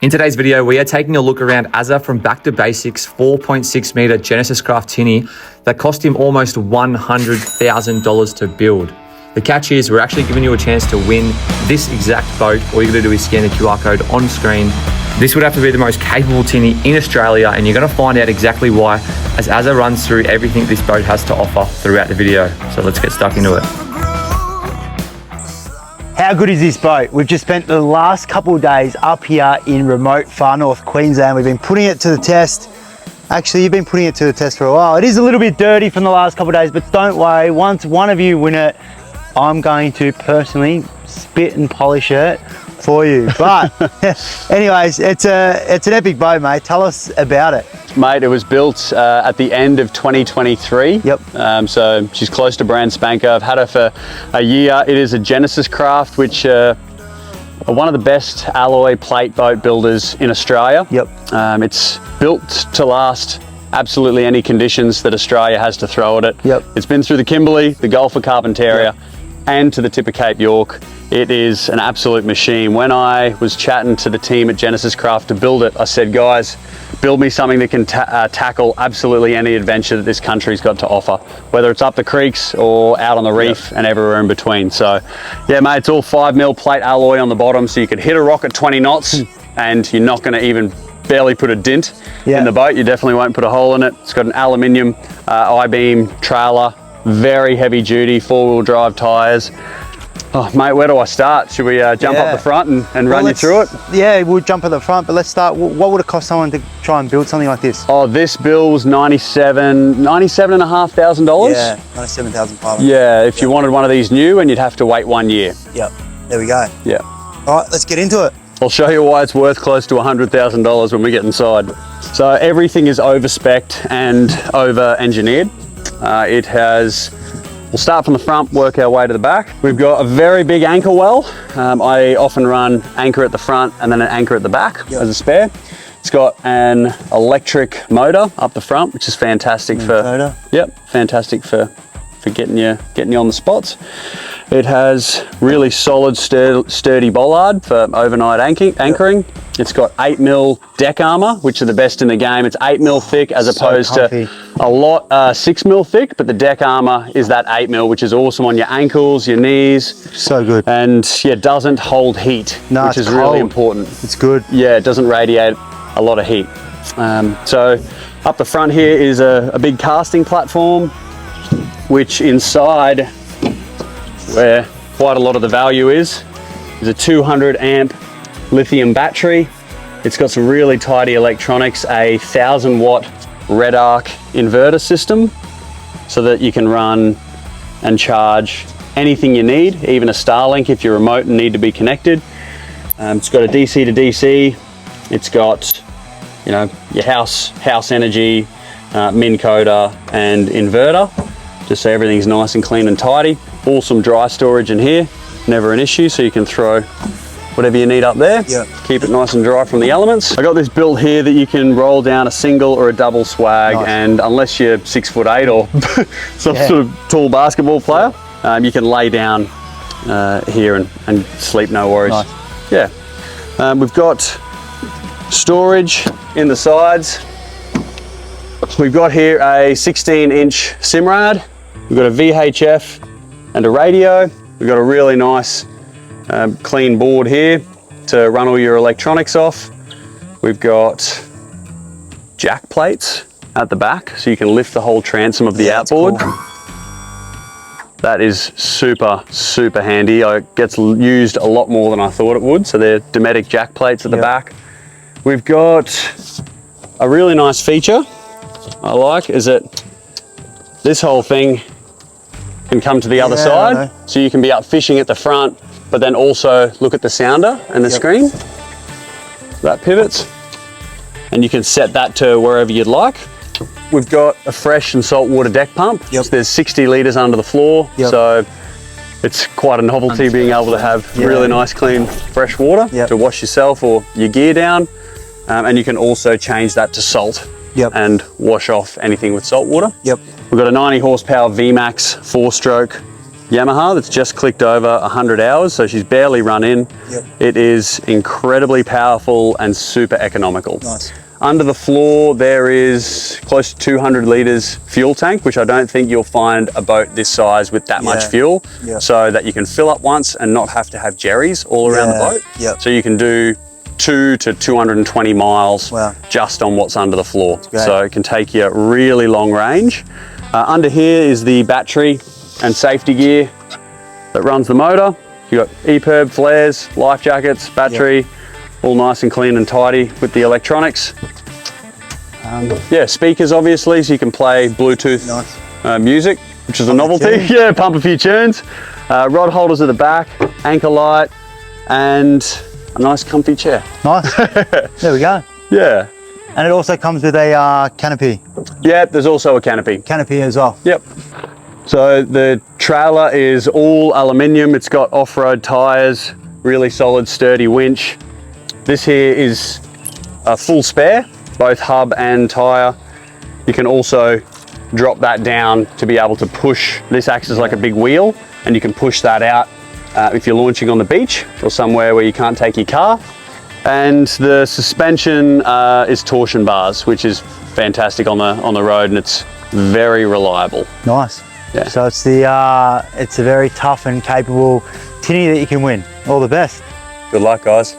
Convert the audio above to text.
In today's video, we are taking a look around Azza from Back to Basics 4.6 meter Genesis Craft Tinny that cost him almost $100,000 to build. The catch is we're actually giving you a chance to win this exact boat. All you gotta do is scan the QR code on screen. This would have to be the most capable tinny in Australia, and you're gonna find out exactly why as Azza runs through everything this boat has to offer throughout the video. So let's get stuck into it. How good is this boat? We've just spent the last couple of days up here in remote far north Queensland. We've been putting it to the test. Actually, you've been putting it to the test for a while. It is a little bit dirty from the last couple of days, but don't worry, once one of you win it, I'm going to personally spit and polish it for you. But anyways, it's an epic boat, mate. Tell us about it. Mate, it was built at the end of 2023. Yep. So she's close to brand spanker. I've had her for a year. It is a Genesis Craft, which are one of the best alloy plate boat builders in Australia. Yep. It's built to last absolutely any conditions that Australia has to throw at it. Yep. It's been through the Kimberley, the Gulf of Carpentaria, yep, and to the tip of Cape York. It is an absolute machine. When I was chatting to the team at Genesis Craft to build it, I said, guys, build me something that can tackle absolutely any adventure that this country's got to offer, whether it's up the creeks or out on the reef, yep, and everywhere in between. So yeah, mate, it's all 5mm plate alloy on the bottom, so you could hit a rock at 20 knots and you're not gonna even barely put a dent, yep, in the boat. You definitely won't put a hole in it. It's got an aluminium I-beam trailer, very heavy duty, 4-wheel drive tires. Oh, mate, where do I start? Should we jump up the front and run you through it? Yeah, we'll jump at the front, but let's start. What would it cost someone to try and build something like this? Oh, this bill's $97,500. Yeah, $97,500. Yeah, if you wanted one of these new, and you'd have to wait 1 year. Yep, there we go. Yeah. All right, let's get into it. I'll show you why it's worth close to $100,000 when we get inside. So everything is over-spec'd and over-engineered. It has, we'll start from the front, work our way to the back. We've got a very big anchor well. I often run anchor at the front and then an anchor at the back, yep, as a spare. It's got an electric motor up the front, which is fantastic fantastic for getting you on the spots. It has really solid, sturdy bollard for overnight anchoring. It's got 8mm deck armor, which are the best in the game. It's 8mm thick as opposed to a lot 6mm thick, but the deck armor is that 8mm, which is awesome on your ankles, your knees. So good. And yeah, doesn't hold heat, which is really important. It's good. Yeah, it doesn't radiate a lot of heat. So up the front here is a big casting platform, which inside, where quite a lot of the value is a 200 amp lithium battery. It's got some really tidy electronics, a 1000 watt red arc inverter system, so that you can run and charge anything you need, even a Starlink if you're remote and need to be connected. It's got a DC to DC. It's got, you know, your house energy, min coder and inverter, just so everything's nice and clean and tidy. Awesome dry storage in here, never an issue, so you can throw whatever you need up there. Yep. Keep it nice and dry from the elements. I got this built here that you can roll down a single or a double swag, and unless you're 6'8" or some sort of tall basketball player, you can lay down here and sleep, no worries. Nice. Yeah. We've got storage in the sides. We've got here a 16-inch Simrad. We've got a VHF and a radio. We've got a really nice clean board here to run all your electronics off. We've got jack plates at the back, so you can lift the whole transom of the outboard. Cool. That is super, super handy. It gets used a lot more than I thought it would. So they're Dometic jack plates at the back. We've got a really nice feature I like, is that this whole thing can come to the other side. So you can be up fishing at the front, but then also look at the sounder and the screen. That pivots, and you can set that to wherever you'd like. We've got a fresh and saltwater deck pump. So there's 60 litres under the floor, so it's quite a novelty being able to have really nice, clean, fresh water to wash yourself or your gear down. And you can also change that to salt and wash off anything with salt water. We've got a 90 horsepower VMAX 4-stroke Yamaha that's just clicked over 100 hours, so she's barely run in. Yep. It is incredibly powerful and super economical. Nice. Under the floor, there is close to 200 litres fuel tank, which I don't think you'll find a boat this size with that much fuel, so that you can fill up once and not have to have jerrys all around the boat. Yep. So you can do 2 to 220 miles just on what's under the floor. So it can take you really long range. Under here is the battery and safety gear that runs the motor. You've got EPIRB, flares, life jackets, battery, all nice and clean and tidy with the electronics. Yeah, speakers obviously, so you can play Bluetooth music, which is a novelty. Yeah, pump a few tunes. Rod holders at the back, anchor light, and a nice comfy chair. Nice. There we go. Yeah. And it also comes with a canopy. Yeah, there's also a canopy. Canopy as well. Yep. So the trailer is all aluminium. It's got off-road tires, really solid, sturdy winch. This here is a full spare, both hub and tire. You can also drop that down to be able to push. This acts as like a big wheel, and you can push that out if you're launching on the beach or somewhere where you can't take your car. And the suspension is torsion bars, which is fantastic on the road, and it's very reliable. Nice. Yeah. So it's a very tough and capable tinny that you can win. All the best. Good luck, guys.